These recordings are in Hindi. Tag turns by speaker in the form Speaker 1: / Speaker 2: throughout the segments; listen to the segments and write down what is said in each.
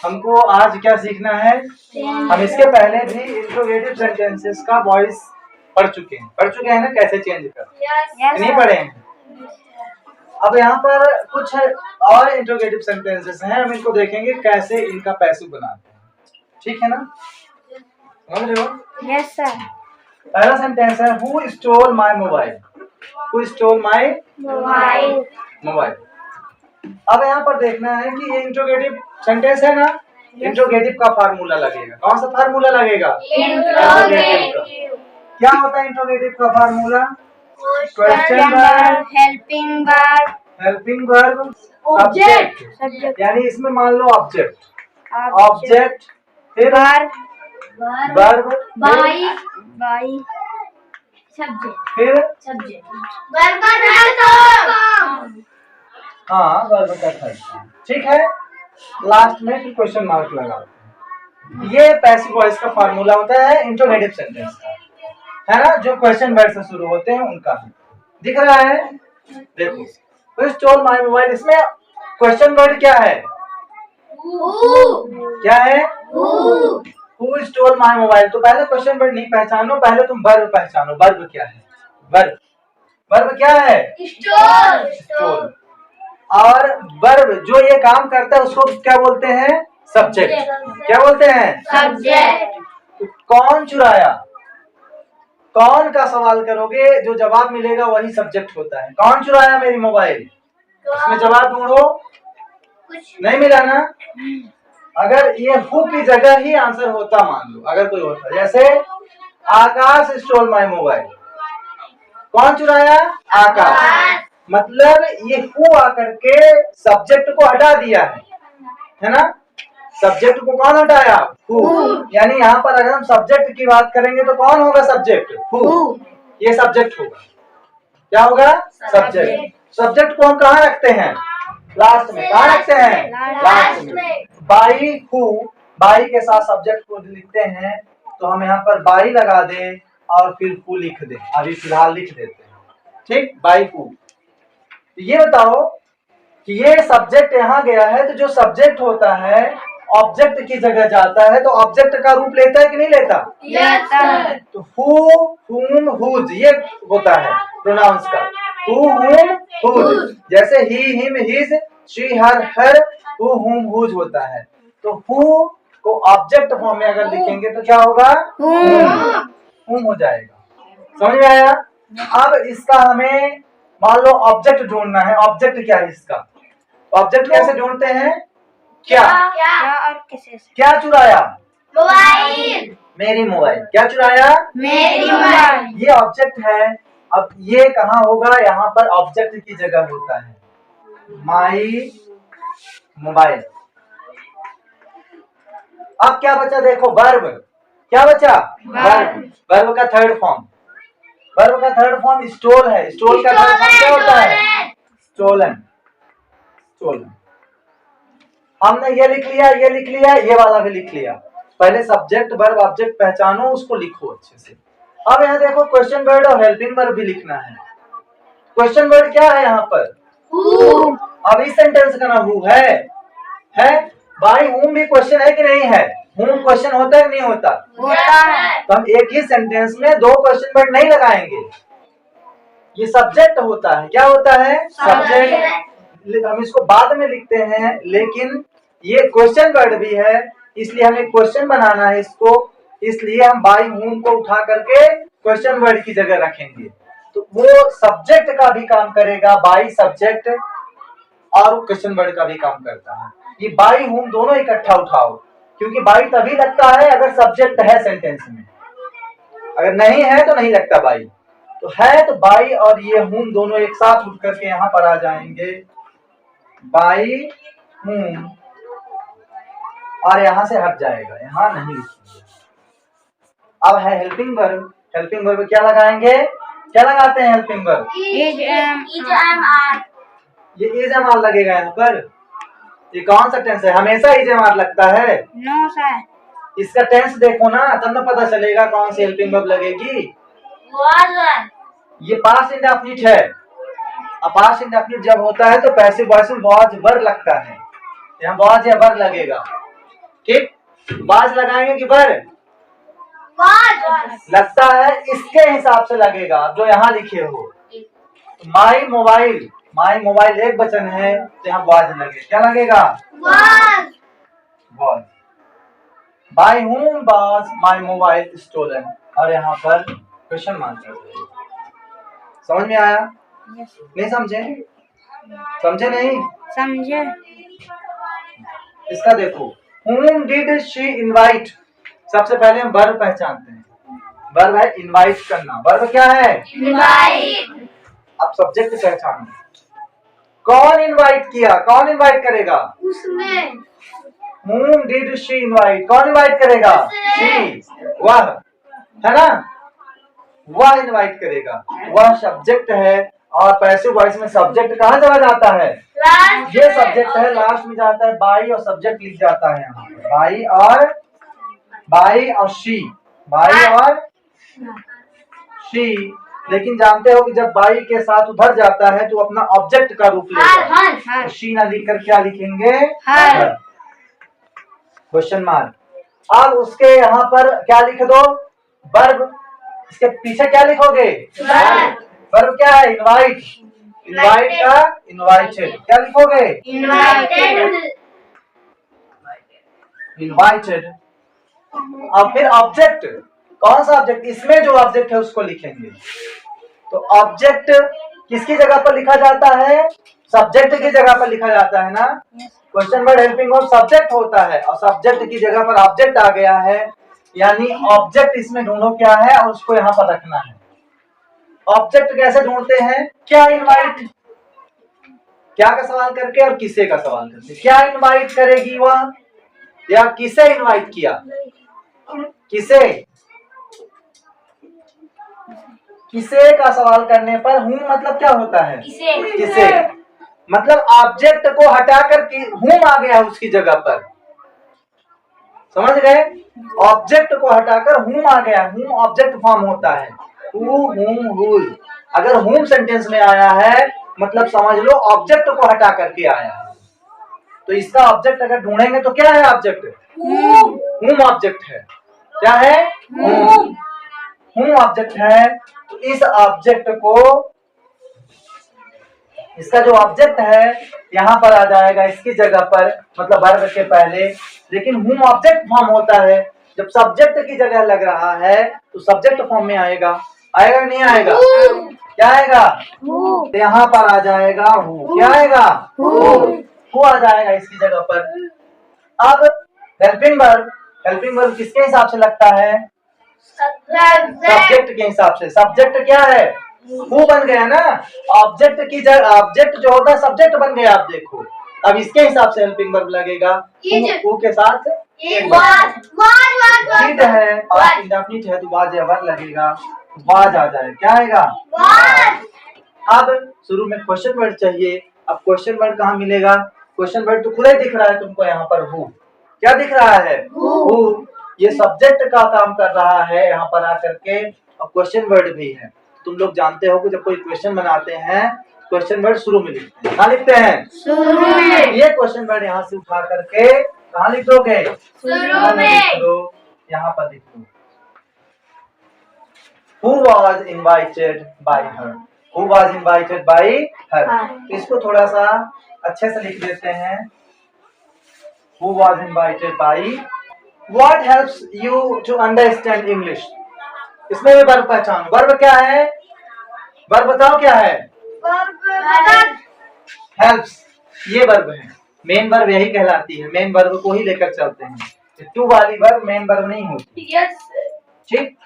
Speaker 1: हमको आज क्या सीखना है? हम इसके पहले भी इंट्रोगेटिव सेंटेंसेस का वॉइस पढ़ चुके हैं ना, कैसे चेंज कर नहीं पढ़े हैं। अब यहाँ पर कुछ और इंट्रोगेटिव सेंटेंसेस हैं, हम इनको देखेंगे कैसे इनका पैसिव बनाते हैं। ठीक है ना, समझ रहे हो?
Speaker 2: Yes sir.
Speaker 1: पहला सेंटेंस है who stole my mobile. Who stole my mobile. अब यहाँ पर देखना है कि ये इंट्रोगेटिव सेंटेंस है ना, इंट्रोगेटिव का फार्मूला लगेगा। कौन सा फार्मूला लगेगा? इंट्रोगेटिव का। क्या होता है इंट्रोगेटिव का formula? Question verb, helping verb, subject. यानी इसमें मान लो ऑब्जेक्ट, फिर वर्ब,
Speaker 2: बाई,
Speaker 1: फिर हाँ वर्ब का थर्ड। ठीक है, लास्ट में फिर क्वेश्चन मार्क लगा। ये पैसिव वॉइस का फार्मूला होता है इंट्रोगेटिव सेंटेंस का, है ना, जो क्वेश्चन वर्ड से शुरू होते हैं उनका। दिख रहा है? देखो, हु स्टोल माय मोबाइल, इसमें क्वेश्चन वर्ड क्या है? क्या है? Who stole my mobile. तो पहले क्वेश्चन वर्ड नहीं पहचानो, पहले तुम वर्ब पहचानो। वर्ब क्या है? वर्ब क्या है? स्टोल। और वर्ब जो ये काम करता है उसको क्या बोलते हैं? सब्जेक्ट। क्या बोलते हैं?
Speaker 2: सब्जेक्ट।
Speaker 1: तो कौन चुराया? कौन का सवाल करोगे, जो जवाब मिलेगा वही सब्जेक्ट होता है। कौन चुराया मेरी मोबाइल? इसमें जवाब ढूंढो। नहीं मिला ना? अगर ये हु की जगह ही आंसर होता, मान लो अगर कोई होता, जैसे आकाश स्टोल माय मोबाइल। कौन चुराया? आकाश। मतलब ये हु आकर के सब्जेक्ट को हटा दिया है ना? सब्जेक्ट को कौन हटाया? हु। यानी यहाँ पर अगर हम सब्जेक्ट की बात करेंगे तो कौन होगा सब्जेक्ट? हु। ये सब्जेक्ट होगा। क्या होगा? सब्जेक्ट। सब्जेक्ट को हम कहाँ रखते हैं? लास्ट में। कहाँ रखते हैं? लास्ट में। बाई हु, बाई के साथ सब्जेक्ट को लिखते हैं तो हम यहाँ पर बाई लगा दें और फिर हु लिख दें। अभी फिलहाल लिख देते हैं, ठीक, बाई हु। ये बताओ कि ये सब्जेक्ट यहाँ गया है, तो जो सब्जेक्ट होता है ऑब्जेक्ट की जगह जाता है तो ऑब्जेक्ट का रूप लेता है कि नहीं लेता?
Speaker 2: यस।
Speaker 1: तो हु, हुम, हुज ये होता है प्रोनाउंस का। Who, whom, whose. जैसे he, him, his, she, her, her, who, whom, whose होता है। तो हु को ऑब्जेक्ट फॉर्म में अगर लिखेंगे तो क्या होगा? हुम हो जाएगा। समझ में आया? अब इसका हमें मान लो ऑब्जेक्ट ढूंढना है। ऑब्जेक्ट क्या है इसका? ऑब्जेक्ट कैसे ढूंढते हैं? क्या
Speaker 2: और किसे से?
Speaker 1: क्या चुराया?
Speaker 2: मोबाइल।
Speaker 1: मेरी मोबाइल। क्या चुराया?
Speaker 2: मेरी मोबाइल।
Speaker 1: ये ऑब्जेक्ट है। अब ये कहाँ होगा? यहाँ पर ऑब्जेक्ट की जगह होता है माई मोबाइल। अब क्या बचा? देखो वर्ब। क्या बचा? वर्ब। वर्ब का थर्ड फॉर्म। वर्ब का थर्ड फॉर्म स्टोल है। स्टोल का थर्ड फॉर्म क्या होता है? स्टोलन। स्टोलन। हमने ये लिख लिया, ये लिख लिया, ये वाला भी लिख लिया। पहले सब्जेक्ट वर्ब ऑब्जेक्ट पहचानो, उसको लिखो अच्छे से। अब यहाँ देखो क्वेश्चन वर्ड और हेल्पिंग वर्ब भी लिखना है। क्वेश्चन वर्ड क्या है यहाँ पर? हु। अब इस सेंटेंस का नाम हु है। बाई हुम भी क्वेश्चन है कि नहीं है? हुम क्वेश्चन होता है कि नहीं होता?
Speaker 2: होता है।
Speaker 1: तो हम एक ही सेंटेंस में दो क्वेश्चन वर्ड नहीं लगाएंगे। ये सब्जेक्ट होता है। क्या होता है? सब्जेक्ट। हम इसको बाद में लिखते हैं, लेकिन ये क्वेश्चन वर्ड भी है, इसलिए हमें क्वेश्चन बनाना है इसको। इसलिए हम बाई हुम को उठा करके क्वेश्चन वर्ड की जगह रखेंगे। तो वो सब्जेक्ट का भी काम करेगा, बाई सब्जेक्ट, और क्वेश्चन वर्ड का भी काम करता है। ये बाई हुम दोनों इकट्ठा उठाओ, क्योंकि बाई तभी लगता है अगर सब्जेक्ट है सेंटेंस में। अगर नहीं है तो नहीं लगता बाई। तो है तो बाई और ये हुम दोनों एक साथ उठ करके यहाँ पर आ जाएंगे। बाई हुम, और यहाँ से हट जाएगा, यहाँ नहीं लिखेंगे। अब है हेल्पिंग वर्ब। हेल्पिंग वर्ब क्या लगाएंगे? क्या लगाते हैं helping verb?
Speaker 2: Is am are.
Speaker 1: ये इज एम आर लगेगा यहाँ पर। ये कौन सा टेंस है? हमेशा इज एम आर लगता है?
Speaker 2: No sir.
Speaker 1: इसका टेंस देखो ना, तब न पता चलेगा कौन सी हेल्पिंग वर्ब लगेगी। ये पास्ट इंडेफिनिट है। अब पास्ट इंडेफिनिट जब होता है तो पैसिव वॉइस में वॉज वर लगता है। यहाँ वॉज या वर लगेगा। ठीक, बाज लगाएंगे कि बर? लगता है इसके हिसाब से लगेगा जो यहाँ लिखे हो। माई मोबाइल एक वचन है तो यहाँ वाज लगे, क्या लगेगा? Was. By whom was my mobile stolen? और यहाँ पर क्वेश्चन मार्क कर दो। समझ में आया? नहीं समझे? समझे नहीं?
Speaker 2: समझे।
Speaker 1: इसका देखो, whom did she invite? सबसे पहले हम वर्ब पहचानते हैं। वर्ब है इनवाइट करना। वर्ब क्या है?
Speaker 2: इनवाइट।
Speaker 1: अब सब्जेक्ट पहचानो। कौन इनवाइट किया? कौन इनवाइट करेगा?
Speaker 2: उसने।
Speaker 1: whom did she invite? कौन इनवाइट करेगा? she, वह, है ना? वह इनवाइट करेगा। वह सब्जेक्ट है और पैसिव वॉइस में सब्जेक्ट कहाँ चला जाता है? ये सब्जेक्ट है, लास्ट में जाता है बाई और सब्जेक्ट लिख जाता है यहाँ पे। बाई और शी, बाई और शी। लेकिन जानते हो कि जब बाई के साथ उधर जाता है तो अपना ऑब्जेक्ट का रूप लेगा। तो शी ना लिखकर क्या लिखेंगे? Question mark. अब उसके यहाँ पर क्या लिख दो? वर्ब। इसके पीछे क्या लिखोगे? वर्ब क्या है? इनवाइट। इनवाइट का इनवाइटेड, क्या लिखोगे? इनवाइटेड। अब फिर ऑब्जेक्ट, कौन सा ऑब्जेक्ट? इसमें जो ऑब्जेक्ट है उसको लिखेंगे। तो ऑब्जेक्ट किसकी जगह पर लिखा जाता है? सब्जेक्ट की जगह पर लिखा जाता है ना। Question word helping verb subject होता है और सब्जेक्ट की जगह पर ऑब्जेक्ट आ गया है, यानी ऑब्जेक्ट इसमें ढूंढो क्या है और उसको यहाँ पर रखना है। ऑब्जेक्ट कैसे ढूंढते हैं? क्या इनवाइट, क्या का सवाल करके और किसे का सवाल करके। क्या इनवाइट करेगी वह, या किसे इनवाइट किया? किसे? किसे का सवाल करने पर हूं मतलब क्या होता है? किसे। मतलब ऑब्जेक्ट को हटाकर हूं आ गया उसकी जगह पर, समझ गए? ऑब्जेक्ट को हटाकर हूं आ गया। हूं ऑब्जेक्ट फॉर्म होता है। Who, whom, whose. अगर हूम सेंटेंस में आया है मतलब समझ लो ऑब्जेक्ट को हटा करके आया है। तो इसका ऑब्जेक्ट अगर ढूंढेंगे तो क्या है? ऑब्जेक्ट हूम ऑब्जेक्ट है। क्या है? हूम ऑब्जेक्ट है। तो इस ऑब्जेक्ट को, इसका जो ऑब्जेक्ट है यहाँ पर आ जाएगा इसकी जगह पर, मतलब वर्ब के पहले। लेकिन हूम ऑब्जेक्ट फॉर्म होता है, जब सब्जेक्ट की जगह लग रहा है तो सब्जेक्ट फॉर्म में आएगा। आएगा नहीं आएगा? क्या आएगा? तो यहाँ पर आ जाएगा हु। क्या आएगा? हु आ जाएगा इसकी जगह पर। अब हेल्पिंग वर्ब किसके हिसाब से लगता है? सब्जेक्ट के हिसाब से। सब्जेक्ट क्या है? हु बन गया ना। ऑब्जेक्ट की जगह ऑब्जेक्ट जो होता है सब्जेक्ट बन गया। आप देखो अब इसके हिसाब से हेल्पिंग वर्ब लगेगा। हु के साथ डिड है और इंडेफिनिट है तो वाज या वर लगेगा। वाज आ जाए, क्या आएगा? अब शुरू में क्वेश्चन वर्ड चाहिए। अब क्वेश्चन वर्ड कहाँ मिलेगा? क्वेश्चन वर्ड तो खुद ही दिख रहा है तुमको यहाँ पर। हु क्या दिख रहा है? हु। ये सब्जेक्ट का काम कर रहा है यहाँ पर आकर के, और क्वेश्चन वर्ड भी है। तुम लोग जानते हो कि जब कोई क्वेश्चन बनाते हैं क्वेश्चन वर्ड शुरू में लिखते हैं। कहाँ लिखते हैं? शुरू में। ये क्वेश्चन वर्ड यहाँ से उठा करके कहाँ लिख दोगे? शुरू में लिख दो। यहाँ पर लिख दो Who was invited by her? Who was invited by her? इसको थोड़ा सा अच्छे से लिख देते हैं। Who was invited by? What helps you to understand English? इसमें भी वर्ब पहचानो। वर्ब क्या है? वर्ब बताओ क्या है? हेल्प्स, ये वर्ब है। मेन वर्ब यही कहलाती है। मेन वर्ब को ही लेकर चलते हैं। टू वाली वर्ब मेन वर्ब नहीं होती। ठीक,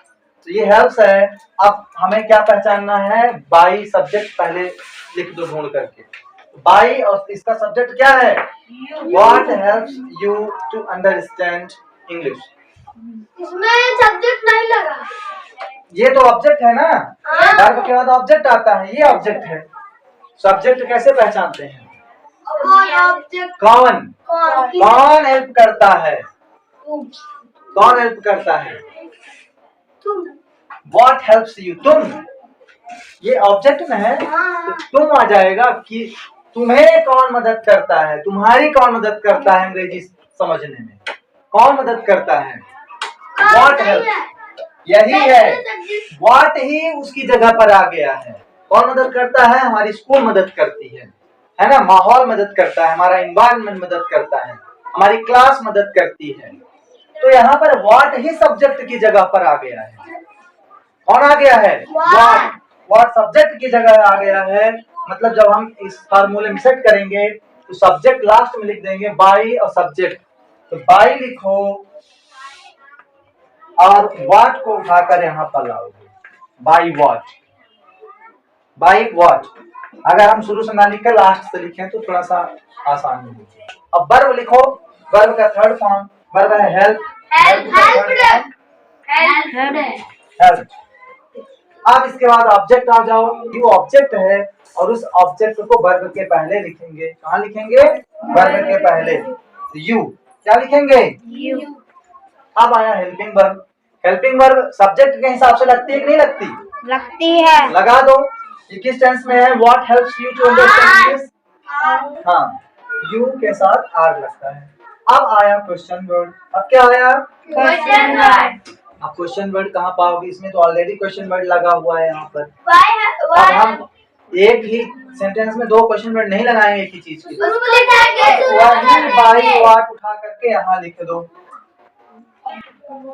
Speaker 1: तो ये हेल्प्स है। अब हमें क्या पहचानना है? बाई सब्जेक्ट पहले लिख दो ढूंढ करके। बाई और इसका सब्जेक्ट क्या है? What helps you to understand English?
Speaker 2: इसमें सब्जेक्ट नहीं लगा।
Speaker 1: ये तो ऑब्जेक्ट है ना। वर्ब के बाद ऑब्जेक्ट आता है, ये ऑब्जेक्ट है। सब्जेक्ट कैसे पहचानते हैं? कौन हेल्प करता है? कौन हेल्प करता है? What helps you? तुम, ये ऑब्जेक्ट में है तो तुम आ जाएगा कि तुम्हें कौन मदद करता है, तुम्हारी कौन मदद करता है अंग्रेजी समझने में। कौन मदद करता है? व्हाट हेल्प, यही है। व्हाट ही उसकी जगह पर आ गया है। कौन मदद करता है? हमारी स्कूल मदद करती है ना, माहौल मदद करता है, हमारा एनवायरनमेंट मदद करता है, हमारी क्लास मदद करती है। तो यहाँ पर व्हाट ही सब्जेक्ट की जगह पर आ गया है। कौन आ गया है? व्हाट। व्हाट सब्जेक्ट की जगह आ गया है। मतलब जब हम इस फार्मूले में सेट करेंगे तो सब्जेक्ट लास्ट में लिख देंगे, बाई और सब्जेक्ट। तो बाई लिखो और व्हाट को उठाकर यहाँ पर लाओगे, बाई व्हाट, बाई व्हाट। अगर हम शुरू से ना लिखकर लास्ट से लिखें तो थोड़ा सा आसान होगी। अब वर्ब लिखो, वर्ब का थर्ड फॉर्म वर्ब है हेल्प। हेल्प। अब इसके बाद ऑब्जेक्ट आ जाओ। यू ऑब्जेक्ट है और उस ऑब्जेक्ट को वर्ब के पहले लिखेंगे। कहाँ लिखेंगे? वर्ब के पहले। यू क्या लिखेंगे?
Speaker 2: यू।
Speaker 1: अब आया helping verb. Helping verb subject के हिसाब से लगती है कि नहीं लगती?
Speaker 2: लगती है।
Speaker 1: लगा दो। ये किस टेंस में है? What helps you to understand this? हाँ, यू के साथ आर लगता है। अब आया क्वेश्चन वर्ड। अब क्या आया?
Speaker 2: Question word.
Speaker 1: अब क्वेश्चन वर्ड कहाँ पाओगे? इसमें तो ऑलरेडी क्वेश्चन वर्ड लगा हुआ है यहाँ पर।
Speaker 2: Why?
Speaker 1: अब हम एक ही सेंटेंस में दो क्वेश्चन वर्ड नहीं लगाएंगे एक ही चीज के। वही बाई व्हाट उठा करके यहाँ लिख दो,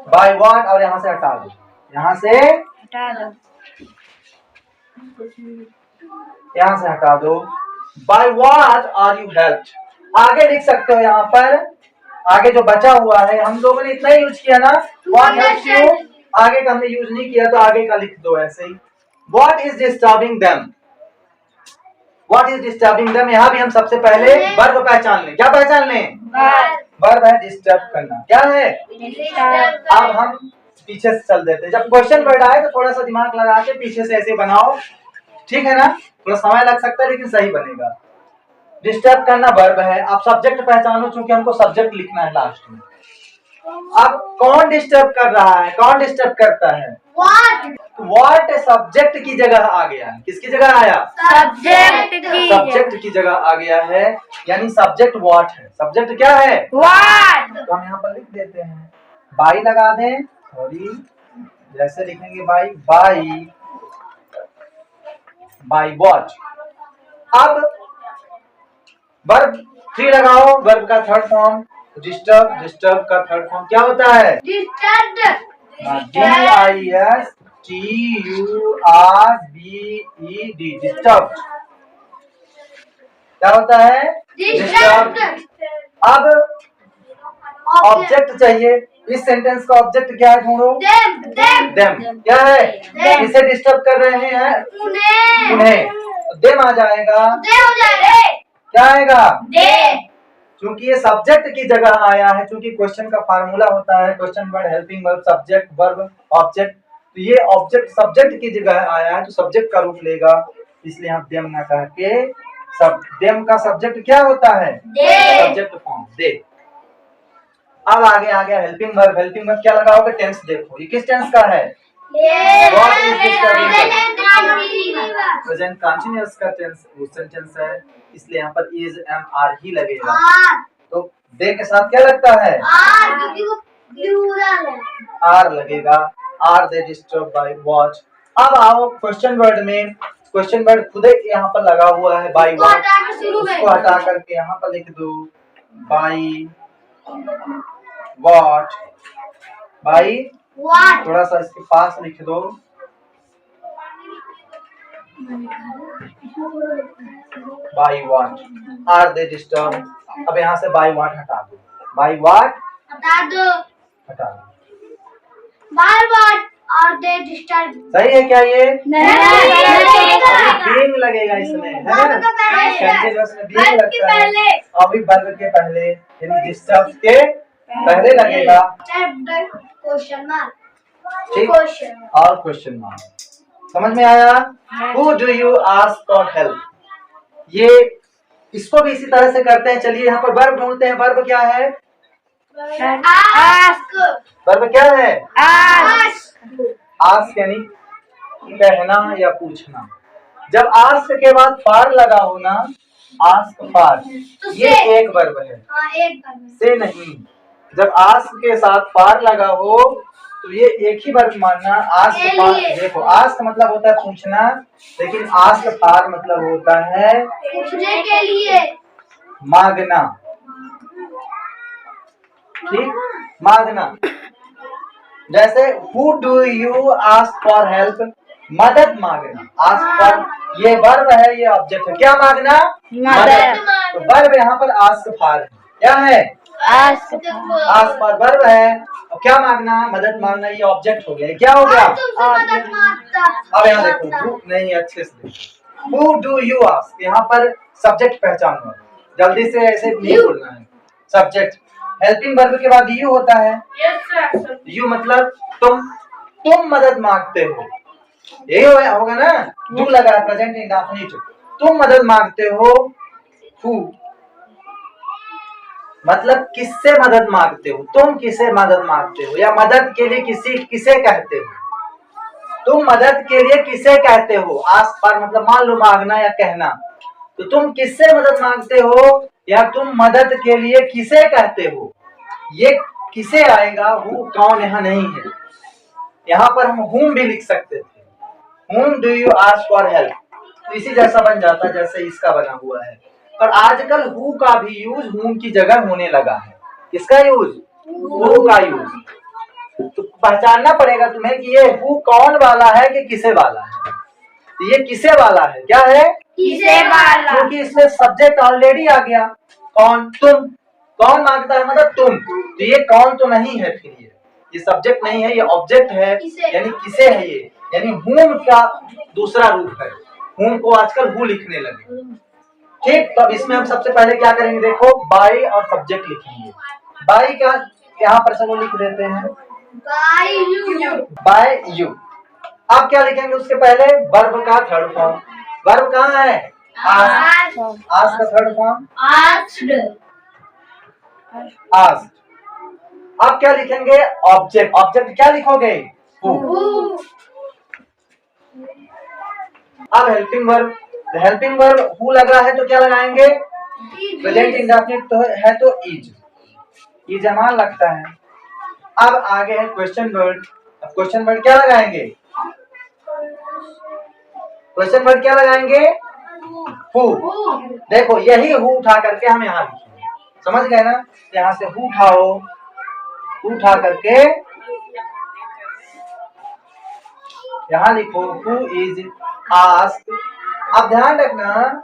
Speaker 1: बाई व्हाट, और यहाँ से हटा दो, यहाँ से
Speaker 2: हटा दो,
Speaker 1: यहाँ से हटा दो। By what are you helped. आगे लिख सकते हो यहाँ पर, आगे जो बचा हुआ है हम लोगों ने इतना ही यूज किया ना, व्हाट हेल्प्स यू। आगे का हमने यूज नहीं किया तो आगे का लिख दो ऐसे ही। What is disturbing them, what is disturbing them. यहाँ भी हम सबसे पहले वर्ब पहचान लें। क्या पहचान लें? वर्ब है डिस्टर्ब करना। क्या है? अब हम पीछे से चल देते हैं। जब क्वेश्चन वर्ड आए तो थोड़ा सा दिमाग लगा के पीछे से ऐसे बनाओ, ठीक है ना? थोड़ा समय लग सकता है लेकिन सही बनेगा। डिस्टर्ब करना वर्ब है। आप सब्जेक्ट पहचानो, चूंकि हमको सब्जेक्ट लिखना है लास्ट में। अब कौन डिस्टर्ब कर रहा है? कौन डिस्टर्ब करता है? व्हाट सब्जेक्ट की जगह आ गया है। किसकी जगह आया? सब्जेक्ट की जगह आ गया है, यानी सब्जेक्ट व्हाट है। सब्जेक्ट क्या है?
Speaker 2: व्हाट।
Speaker 1: तो हम यहाँ पर लिख देते हैं, बाई लगा दें, सॉरी जैसे लिखेंगे बाई, बाई बाई व्हाट। अब वर्ब 3 लगाओ, वर्ब का थर्ड फॉर्म डिस्टर्ब। डिस्टर्ब का थर्ड फॉर्म क्या होता है? DISTURBED, disturb. क्या होता है? डिस्टर्ब। अब ऑब्जेक्ट चाहिए। इस सेंटेंस का ऑब्जेक्ट क्या है? ढूंढो। देम। क्या है? इसे डिस्टर्ब कर रहे हैं उन्हें, देम आ जाएगा। क्या आएगा? क्योंकि ये सब्जेक्ट की जगह आया है, क्योंकि क्वेश्चन का फार्मूला होता है question word helping verb subject verb object. तो ये ऑब्जेक्ट सब्जेक्ट की जगह आया है तो सब्जेक्ट का रूप लेगा, इसलिए हम देम ना कह के सब देम का सब्जेक्ट क्या होता है? सब्जेक्ट फॉर्म दे। अब आगे आ गया हेल्पिंग वर्ब। हेल्पिंग वर्ब क्या लगाओगे? टेंस देखो, ये किस टेंस का है? प्रेजेंट कंटीन्यूअस का टेंस वो सेंटेंस है, इसलिए यहाँ पर इज एम आर ही लगेगा। तो दे के साथ क्या लगता है? आर लगेगा। Are they disturb by what. अब आओ क्वेश्चन वर्ड में। क्वेश्चन वर्ड खुद यहाँ पर लगा हुआ है बाय व्हाट, उसको हटा करके यहाँ पर लिख दो बाय व्हाट। बाय थोड़ा सा इसके पास लिख दो, by what are they disturb. अब यहाँ से बाय व्हाट हटा दो, बाय व्हाट हटा दो।
Speaker 2: और दे डिस्टर्ब
Speaker 1: सही है क्या ये?
Speaker 2: नहीं।
Speaker 1: बीइंग लगेगा इसमें, है ना? कंटीन्यूअस में बीइंग लगता है। अभी वर्ब के पहले यानी डिस्टर्ब के पहले लगेगा।
Speaker 2: Question mark.
Speaker 1: ठीक, और क्वेश्चन मार्क। समझ में आया? Who do you ask for help? ये इसको भी इसी तरह से करते हैं। चलिए यहाँ पर वर्ब ढूंढते हैं। वर्ब क्या है?
Speaker 2: आस्क।
Speaker 1: वर्ब क्या है?
Speaker 2: आस्क।
Speaker 1: आस्क यानी कहना या पूछना। जब आस्क के बाद फार लगा हो ना, आस्क फार, ये एक वर्ब है।
Speaker 2: एक
Speaker 1: से नहीं, जब आस्क के साथ फॉर लगा हो तो ये एक ही वर्ब मानना। आस्क फॉर, देखो आस्क मतलब होता है पूछना, लेकिन आस्क फॉर मतलब होता है
Speaker 2: पूछने के लिए,
Speaker 1: मांगना। ठीक, मांगना। जैसे who do you ask for help, मदद मांगना। आस्क फॉर ये वर्ब है, ये ऑब्जेक्ट है। क्या मांगना? मदद। तो वर्ब यहाँ पर आस्क फॉर है। क्या है? आस्क फॉर वर्ब है, और क्या मांगना? मदद मांगना। ये ऑब्जेक्ट हो गया। क्या हो गया?
Speaker 2: मदद मांगता।
Speaker 1: अब यहाँ देखो, who- नहीं अच्छे से देखो, हु डू यू आस्क, यहाँ पर सब्जेक्ट पहचानो, जल्दी से ऐसे नहीं बोलना है। सब्जेक्ट, हेल्पिंग वर्ब के बाद यू होता है। यू मतलब तुम मदद मांगते हो, यही होगा ना। डू लगा है, प्रेजेंट इंडेफिनिट। तुम मदद मांगते हो। हु मतलब किससे मदद मांगते हो, तुम किसे मदद मांगते हो, या मदद के लिए किसे कहते हो। तुम मदद के लिए किसे कहते हो? आस्क फॉर मतलब मान लो मांगना या कहना। तो तुम किससे मदद मांगते हो, या तुम मदद के लिए किसे कहते हो। ये किसे आएगा, हु कौन यहाँ नहीं है। यहाँ पर हम whom भी लिख सकते थे। whom do you ask for help, तो इसी जैसा बन जाता जैसे इसका बना हुआ है। पर आजकल who का भी यूज whom की जगह होने लगा है। किसका यूज? who का यूज। तो पहचानना पड़ेगा तुम्हें कि ये who कौन वाला है कि किसे वाला है। तो ये किसे वाला है। क्या है?
Speaker 2: किसे वाला।
Speaker 1: क्योंकि इसमें सब्जेक्ट ऑलरेडी आ गया। कौन? तुम। कौन मांगता है मतलब तुम। तो ये कौन तो नहीं है, फिर ये सब्जेक्ट नहीं है, ये ऑब्जेक्ट है। यानी किसे है ये, यानी whom का दूसरा रूप है। whom को आजकल who लिखने लगे। ठीक, तो अब इसमें हम सबसे पहले क्या करेंगे, देखो बाय और सब्जेक्ट लिखेंगे। बाय का यहाँ पर चलो लिख देते हैं,
Speaker 2: बाय यू।
Speaker 1: Bye you. अब क्या लिखेंगे उसके पहले? वर्ब का थर्ड फॉर्म। वर्ब कहाँ है? आस्क। आस्क का थर्ड फॉर्म
Speaker 2: आस्क्ड।
Speaker 1: आस्क। अब क्या लिखेंगे? ऑब्जेक्ट। ऑब्जेक्ट क्या लिखोगे? हु। अब helping verb, helping verb who लगा है तो क्या लगाएंगे? प्रेजेंट इंडेफिनिट तो है तो इज जमान लगता है। अब आगे है क्वेश्चन वर्ड। अब क्वेश्चन वर्ड क्या लगाएंगे? क्वेश्चन वर्ड क्या लगाएंगे? हु। देखो यही हु उठा करके हम यहाँ लिखेंगे, समझ गए ना। यहाँ से हु उठाओ, उठा करके यहाँ लिखो हु इज आस्क। अब ध्यान रखना,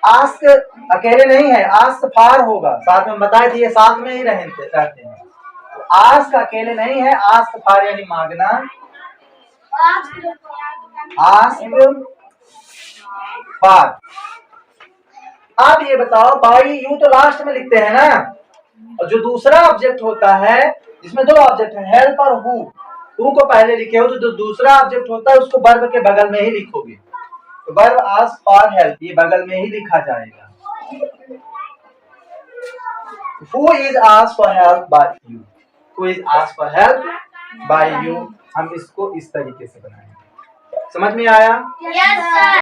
Speaker 1: आस्क अकेले नहीं है, आस्क फॉर होगा। साथ में बताए थे, ये साथ में ही रहते हैं। तो आस्क अकेले नहीं है, आस्क फॉर यानी मांगना। Ask for. अब ये बताओ, बाई यू तो लास्ट में लिखते हैं ना, और जो दूसरा ऑब्जेक्ट होता है, इसमें दो ऑब्जेक्ट है, हेल्प और हु। हु को पहले लिखे हो तो जो दूसरा ऑब्जेक्ट होता है उसको वर्ब के बगल में ही लिखोगे। तो वर्ब आस्क फॉर हेल्प ये बगल में ही लिखा जाएगा। Who is ask for help by you. Who is ask for help by you. हम इसको इस तरीके से बनाएंगे। समझ में आया?
Speaker 2: Yes sir.